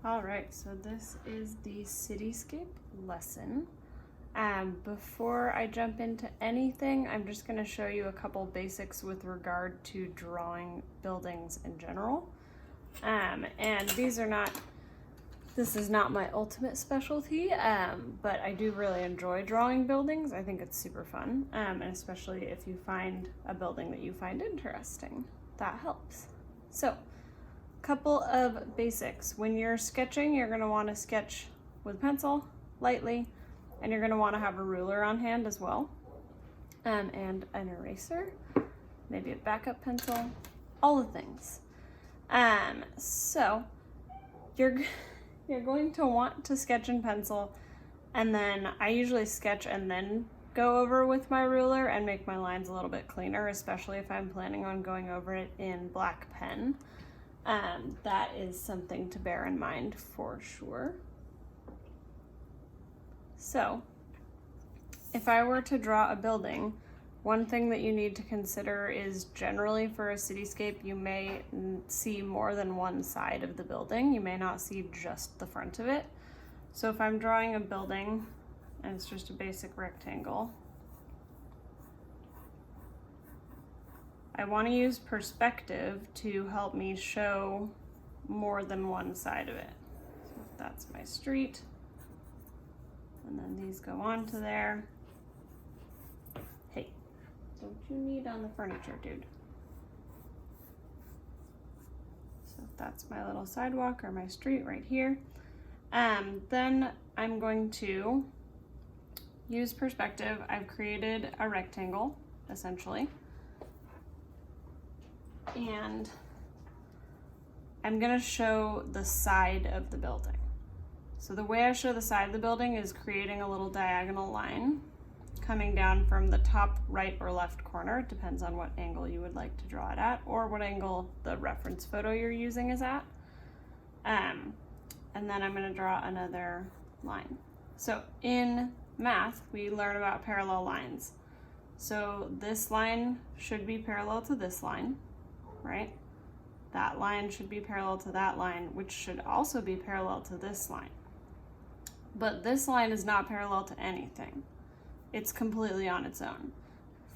All right, so this is the Cityscape lesson. Before I jump into anything, I'm just going to show you a couple basics with regard to drawing buildings in general. And this is not my ultimate specialty, but I do really enjoy drawing buildings. I think it's super fun, and especially if you find a building that you find interesting, that helps. So, couple of basics. When you're sketching, you're going to want to sketch with pencil lightly, and you're going to want to have a ruler on hand as well, and an eraser, maybe a backup pencil, all the things. So you're going to want to sketch in pencil, and then I usually sketch and then go over with my ruler and make my lines a little bit cleaner, especially if I'm planning on going over it in black pen. That is something to bear in mind for sure. So, if I were to draw a building, one thing that you need to consider is generally for a cityscape, you may see more than one side of the building. You may not see just the front of it. So if I'm drawing a building and it's just a basic rectangle, I want to use perspective to help me show more than one side of it. So that's my street, and then these go on to there. Hey, don't you need on the furniture, dude? So that's my little sidewalk or my street right here. Then I'm going to use perspective. I've created a rectangle, essentially. And I'm going to show the side of the building. So the way I show the side of the building is creating a little diagonal line coming down from the top right or left corner. It depends on what angle you would like to draw it at, or what angle the reference photo you're using is at. And then I'm going to draw another line. So in math, we learn about parallel lines. So this line should be parallel to this line, right? That line should be parallel to that line, which should also be parallel to this line. But this line is not parallel to anything. It's completely on its own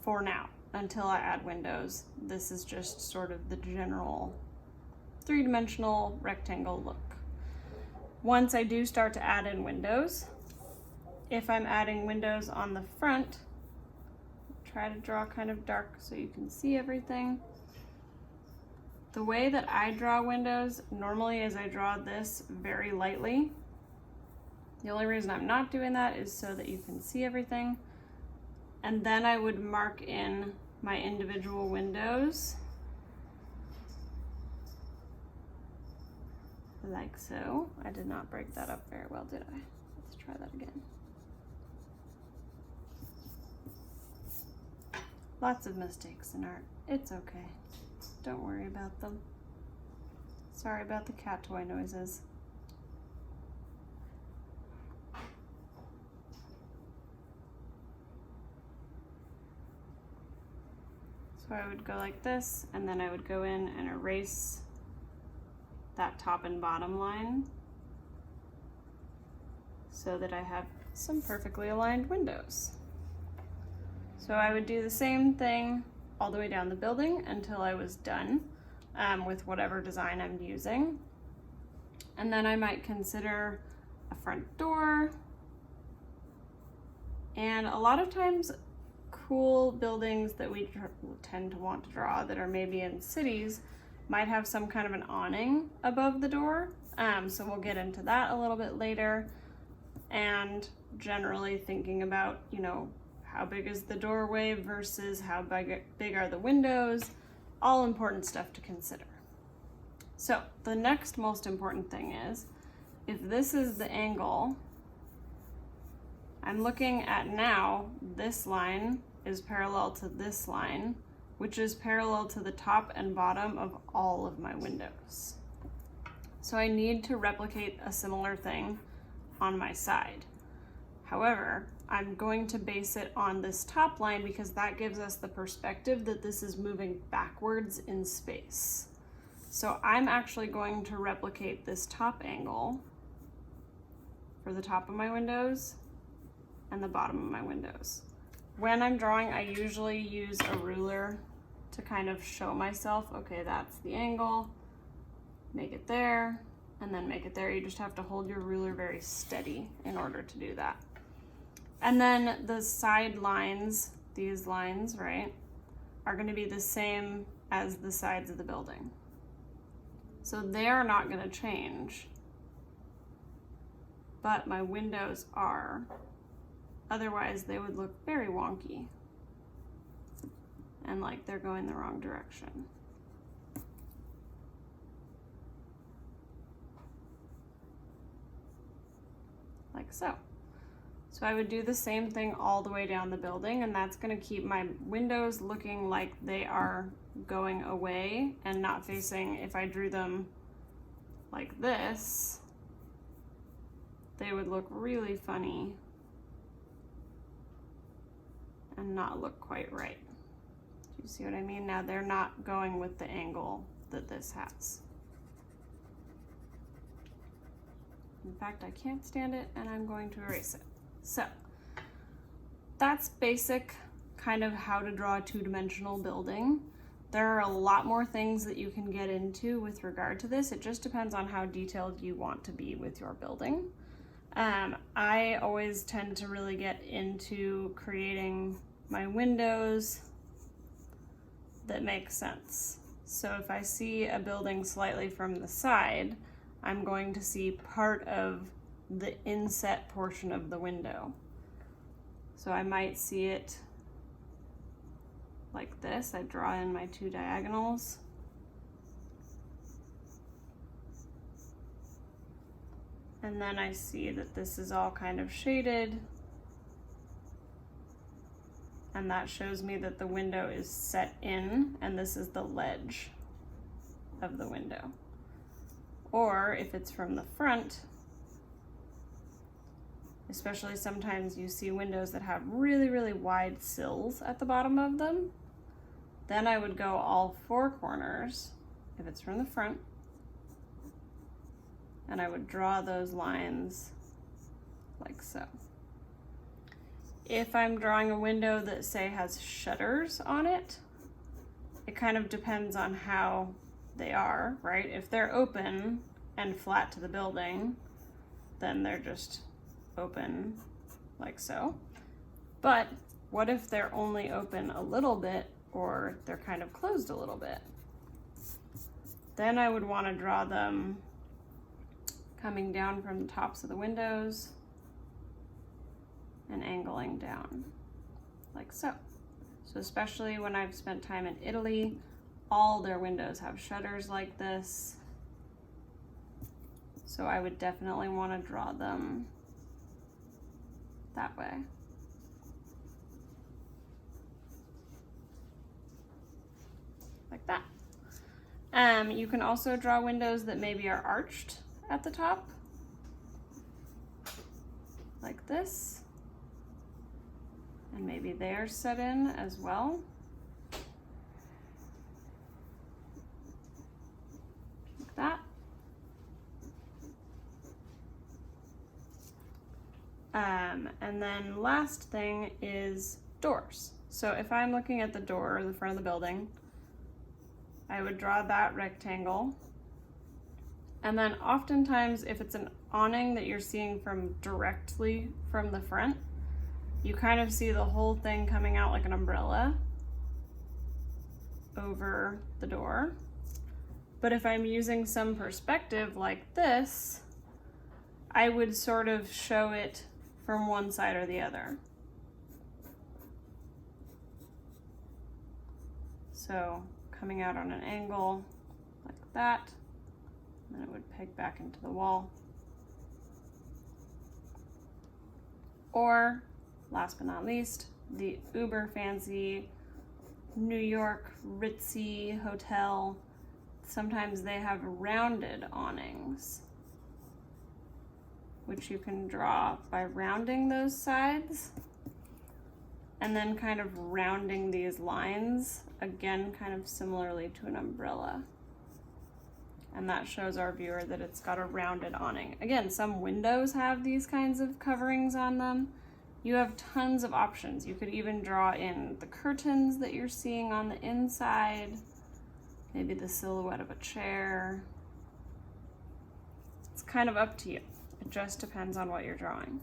for now, until I add windows. This is just sort of the general three-dimensional rectangle look. Once I do start to add in windows, if I'm adding windows on the front, try to draw kind of dark so you can see everything. The way that I draw windows normally is I draw this very lightly. The only reason I'm not doing that is so that you can see everything. And then I would mark in my individual windows, like so. I did not break that up very well, did I? Let's try that again. Lots of mistakes in art. It's okay. Don't worry about them. Sorry about the cat toy noises. So I would go like this, and then I would go in and erase that top and bottom line so that I have some perfectly aligned windows. So I would do the same thing all the way down the building until I was done with whatever design I'm using. And then I might consider a front door. And a lot of times cool buildings that we tend to want to draw that are maybe in cities might have some kind of an awning above the door. So we'll get into that a little bit later. And generally thinking about, you know, how big is the doorway versus how big are the windows, all important stuff to consider. So the next most important thing is, if this is the angle, I'm looking at now, this line is parallel to this line, which is parallel to the top and bottom of all of my windows. So I need to replicate a similar thing on my side. However, I'm going to base it on this top line because that gives us the perspective that this is moving backwards in space. So I'm actually going to replicate this top angle for the top of my windows and the bottom of my windows. When I'm drawing, I usually use a ruler to kind of show myself, okay, that's the angle, make it there, and then make it there. You just have to hold your ruler very steady in order to do that. And then the side lines, these lines, right, are going to be the same as the sides of the building. So they're not going to change, but my windows are. Otherwise, they would look very wonky and like they're going the wrong direction. Like so. So I would do the same thing all the way down the building, and that's going to keep my windows looking like they are going away and not facing. If I drew them like this, they would look really funny and not look quite right. Do you see what I mean? Now they're not going with the angle that this has. In fact, I can't stand it and I'm going to erase it. So that's basic kind of how to draw a two-dimensional building. There are a lot more things that you can get into with regard to this. It just depends on how detailed you want to be with your building. I always tend to really get into creating my windows that make sense. So if I see a building slightly from the side, I'm going to see part of the inset portion of the window. So I might see it like this. I draw in my two diagonals. And then I see that this is all kind of shaded. And that shows me that the window is set in, and this is the ledge of the window. Or if it's from the front, especially sometimes you see windows that have really, really wide sills at the bottom of them, then I would go all four corners if it's from the front, and I would draw those lines like so. If I'm drawing a window that, say, has shutters on it, it kind of depends on how they are, right? If they're open and flat to the building, then they're just open like so. But what if they're only open a little bit, or they're kind of closed a little bit? Then I would want to draw them coming down from the tops of the windows and angling down like so. So especially when I've spent time in Italy, all their windows have shutters like this. So I would definitely want to draw them that way. Like that. You can also draw windows that maybe are arched at the top, like this. And maybe they're set in as well. Like that. And then last thing is doors. So if I'm looking at the door in the front of the building, I would draw that rectangle. And then oftentimes if it's an awning that you're seeing from directly from the front, you kind of see the whole thing coming out like an umbrella over the door. But if I'm using some perspective like this, I would sort of show it from one side or the other. So coming out on an angle like that, and then it would peg back into the wall. Or last but not least, the uber fancy New York ritzy hotel. Sometimes they have rounded awnings, which you can draw by rounding those sides and then kind of rounding these lines, again, kind of similarly to an umbrella. and that shows our viewer that it's got a rounded awning. Again, some windows have these kinds of coverings on them. You have tons of options. You could even draw in the curtains that you're seeing on the inside, maybe the silhouette of a chair. It's kind of up to you. It just depends on what you're drawing.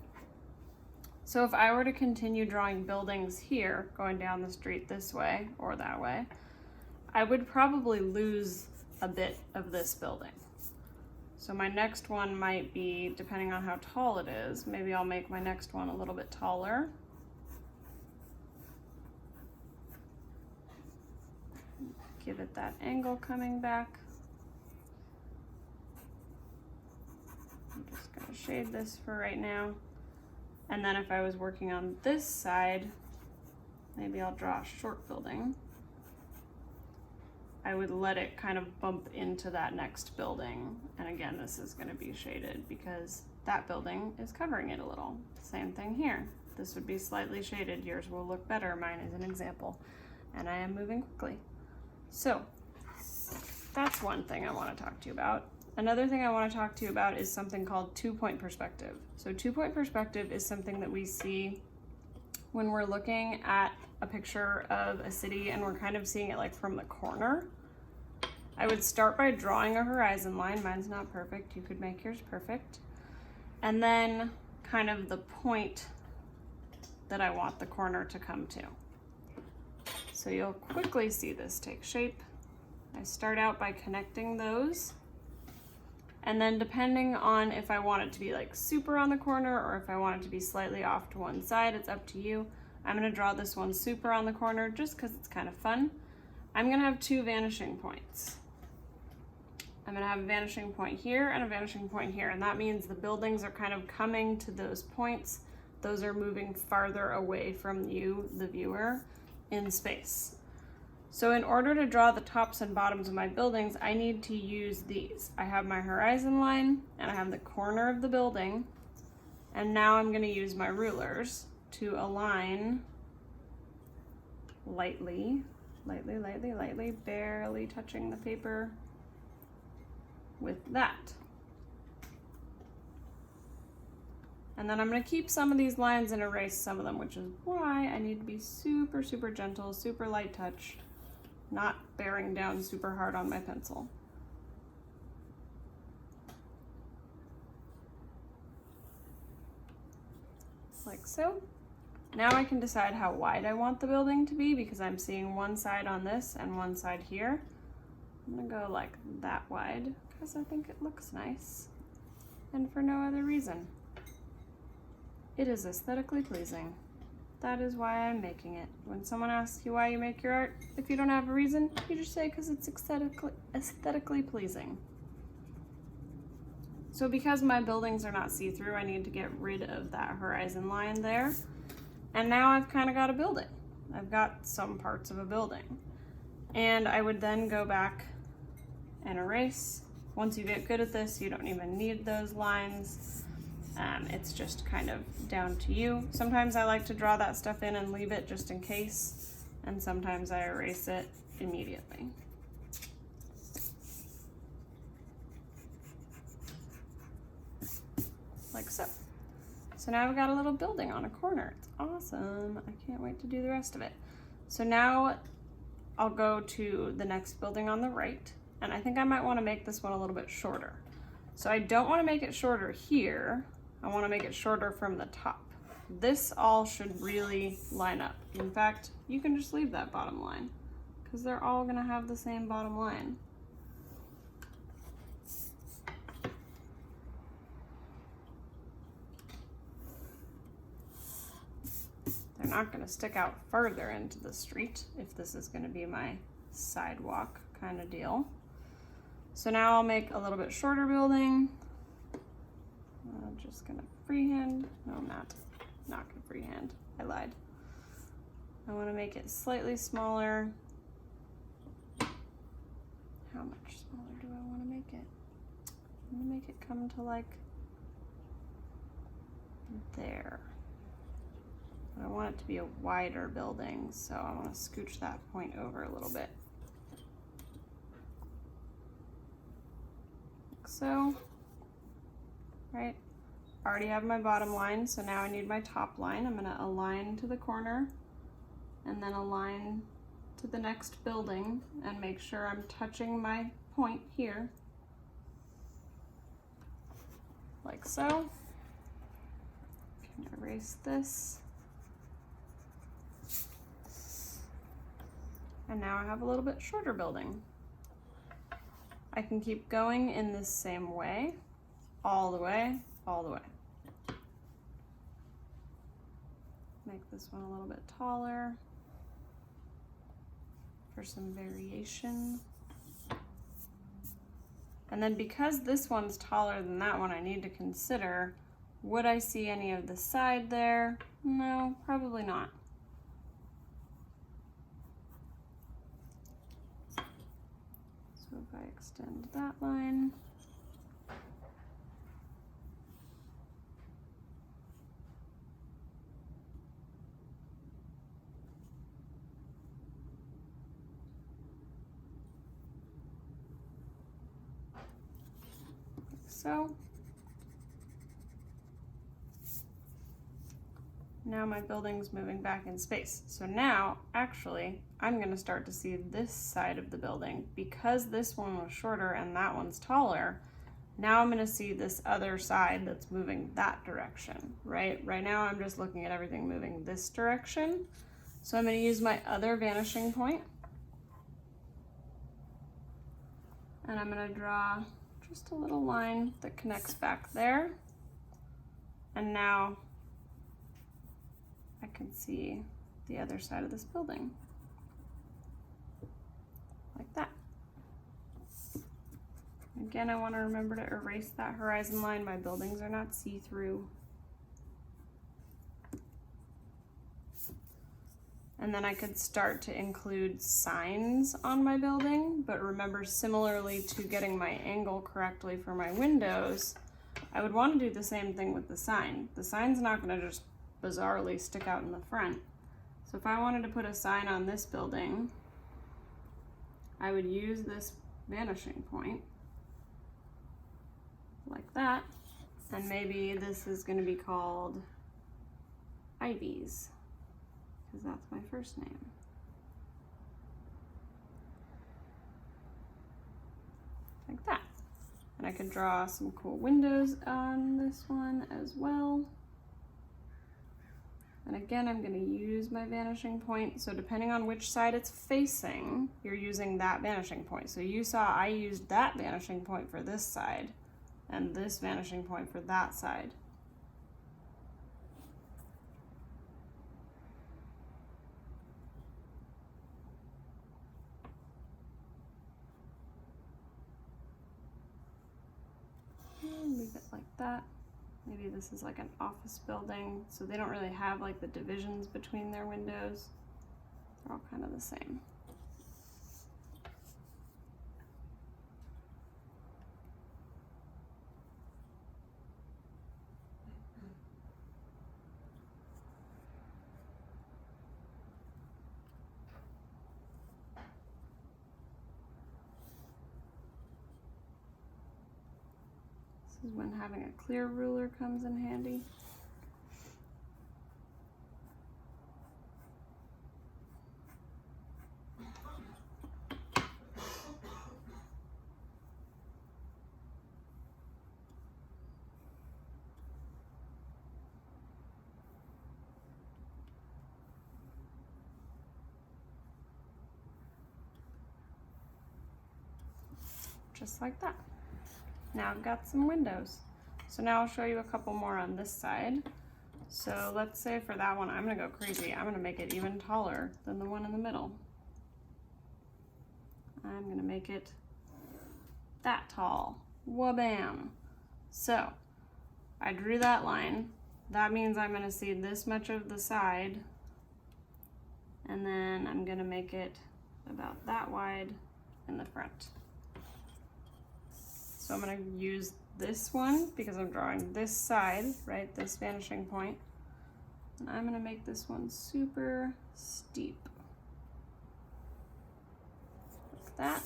So if I were to continue drawing buildings here, going down the street this way or that way, I would probably lose a bit of this building. So my next one might be, depending on how tall it is, maybe I'll make my next one a little bit taller. Give it that angle coming back. I'm just gonna shade this for right now. And then if I was working on this side, maybe I'll draw a short building. I would let it kind of bump into that next building. And again, this is gonna be shaded because that building is covering it a little. Same thing here. This would be slightly shaded. Yours will look better. Mine is an example. And I am moving quickly. So that's one thing I wanna talk to you about. Another thing I wanna talk to you about is something called two-point perspective. So two-point perspective is something that we see when we're looking at a picture of a city and we're kind of seeing it like from the corner. I would start by drawing a horizon line. Mine's not perfect. You could make yours perfect. And then kind of the point that I want the corner to come to. So you'll quickly see this take shape. I start out by connecting those. And then depending on if I want it to be like super on the corner or if I want it to be slightly off to one side, it's up to you. I'm gonna draw this one super on the corner just because it's kind of fun. I'm gonna have two vanishing points. I'm gonna have a vanishing point here and a vanishing point here, and that means the buildings are kind of coming to those points. Those are moving farther away from you, the viewer, in space. So in order to draw the tops and bottoms of my buildings, I need to use these. I have my horizon line and I have the corner of the building. And now I'm gonna use my rulers to align lightly, barely touching the paper with that. And then I'm gonna keep some of these lines and erase some of them, which is why I need to be super, super gentle, super light touch, not bearing down super hard on my pencil. Like so. Now I can decide how wide I want the building to be because I'm seeing one side on this and one side here. I'm gonna go like that wide because I think it looks nice and for no other reason. It is aesthetically pleasing. That is why I'm making it. When someone asks you why you make your art, if you don't have a reason, you just say because it's aesthetically pleasing. So because my buildings are not see-through, I need to get rid of that horizon line there. And now I've kind of got a building. I've got some parts of a building. And I would then go back and erase. Once you get good at this, you don't even need those lines. It's just kind of down to you. Sometimes I like to draw that stuff in and leave it just in case, and sometimes I erase it immediately. Like so. So now I've got a little building on a corner. It's awesome. I can't wait to do the rest of it. So now I'll go to the next building on the right, and I think I might want to make this one a little bit shorter. So I don't want to make it shorter here. I want to make it shorter from the top. This all should really line up. In fact, you can just leave that bottom line because they're all going to have the same bottom line. They're not going to stick out further into the street if this is going to be my sidewalk kind of deal. So now I'll make a little bit shorter building. I'm just gonna freehand. No, I'm not gonna freehand. I lied. I want to make it slightly smaller. How much smaller do I want to make it? I'm gonna make it come to like there. But I want it to be a wider building, so I want to scooch that point over a little bit. so, right? Already have my bottom line, so now I need my top line. I'm gonna align to the corner and then align to the next building and make sure I'm touching my point here, like so. Can erase this. And now I have a little bit shorter building. I can keep going in this same way, all the way, all the way. Make this one a little bit taller for some variation. And then because this one's taller than that one, I need to consider, would I see any of the side there? No, probably not. So if I extend that line, so. Now my building's moving back in space. So now, actually, I'm gonna start to see this side of the building. Because this one was shorter and that one's taller, now I'm gonna see this other side that's moving that direction, right? Right now I'm just looking at everything moving this direction. So I'm gonna use my other vanishing point. And I'm gonna draw just a little line that connects back there. And now I can see the other side of this building, like that. Again, I want to remember to erase that horizon line. My buildings are not see-through. And then I could start to include signs on my building, but remember, similarly to getting my angle correctly for my windows, I would want to do the same thing with the sign. The sign's not going to just bizarrely stick out in the front. So if I wanted to put a sign on this building, I would use this vanishing point like that, and maybe this is going to be called Ivy's because that's my first name. Like that. And I could draw some cool windows on this one as well. And again, I'm going to use my vanishing point. So depending on which side it's facing, you're using that vanishing point. So you saw I used that vanishing point for this side and this vanishing point for that side. And leave it like that. Maybe this is like an office building, so they don't really have like the divisions between their windows. They're all kind of the same. This is when having a clear ruler comes in handy. Just like that. Now I've got some windows. So now I'll show you a couple more on this side. So let's say for that one, I'm gonna go crazy. I'm gonna make it even taller than the one in the middle. I'm gonna make it that tall. Wha-bam. So I drew that line. That means I'm gonna see this much of the side, and then I'm gonna make it about that wide in the front. So I'm gonna use this one because I'm drawing this side, right? This vanishing point. And I'm gonna make this one super steep. Like that.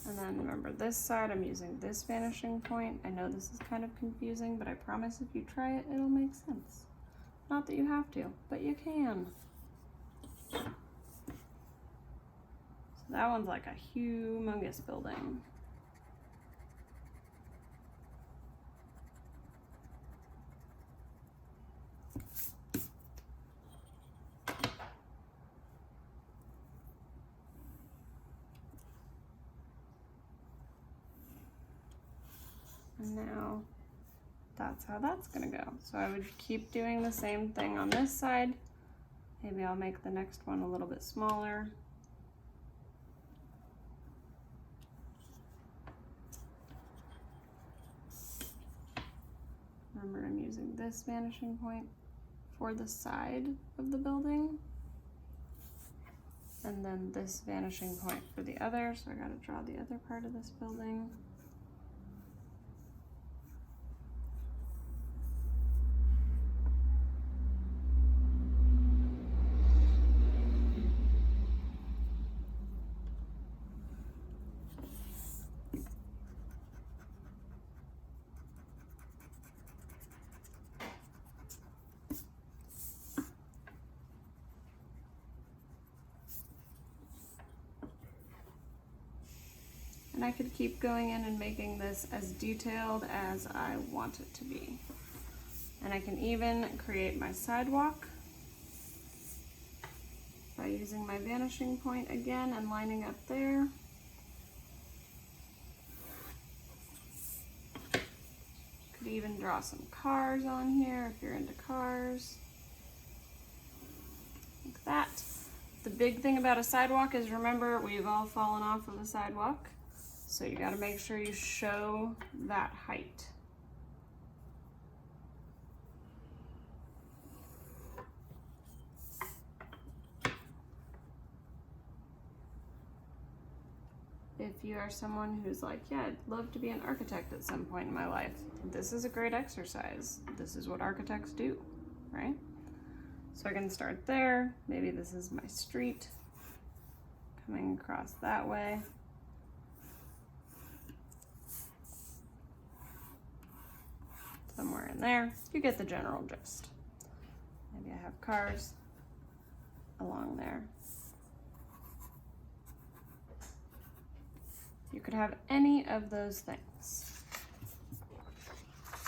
And then remember this side, I'm using this vanishing point. I know this is kind of confusing, but I promise if you try it, it'll make sense. Not that you have to, but you can. So that one's like a humongous building. And now that's how that's gonna go. So I would keep doing the same thing on this side. Maybe I'll make the next one a little bit smaller. Remember, I'm using this vanishing point for the side of the building. And then this vanishing point for the other. So I gotta draw the other part of this building. And I could keep going in and making this as detailed as I want it to be. And I can even create my sidewalk by using my vanishing point again and lining up there. Could even draw some cars on here if you're into cars. Like that. The big thing about a sidewalk is, remember, we've all fallen off of a sidewalk. So you gotta make sure you show that height. If you are someone who's like, yeah, I'd love to be an architect at some point in my life, this is a great exercise. This is what architects do, right? So I can start there. Maybe this is my street coming across that way. Somewhere in there, you get the general gist. Maybe I have cars along there. You could have any of those things.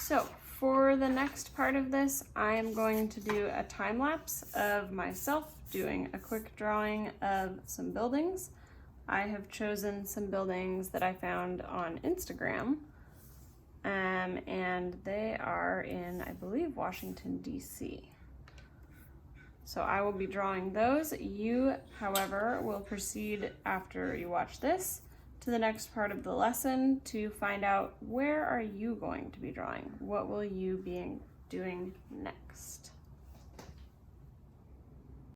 So for the next part of this, I am going to do a time lapse of myself doing a quick drawing of some buildings. I have chosen some buildings that I found on Instagram. And they are in, I believe, Washington, D.C. So I will be drawing those. You, however, will proceed after you watch this to the next part of the lesson to find out, where are you going to be drawing? What will you be doing next?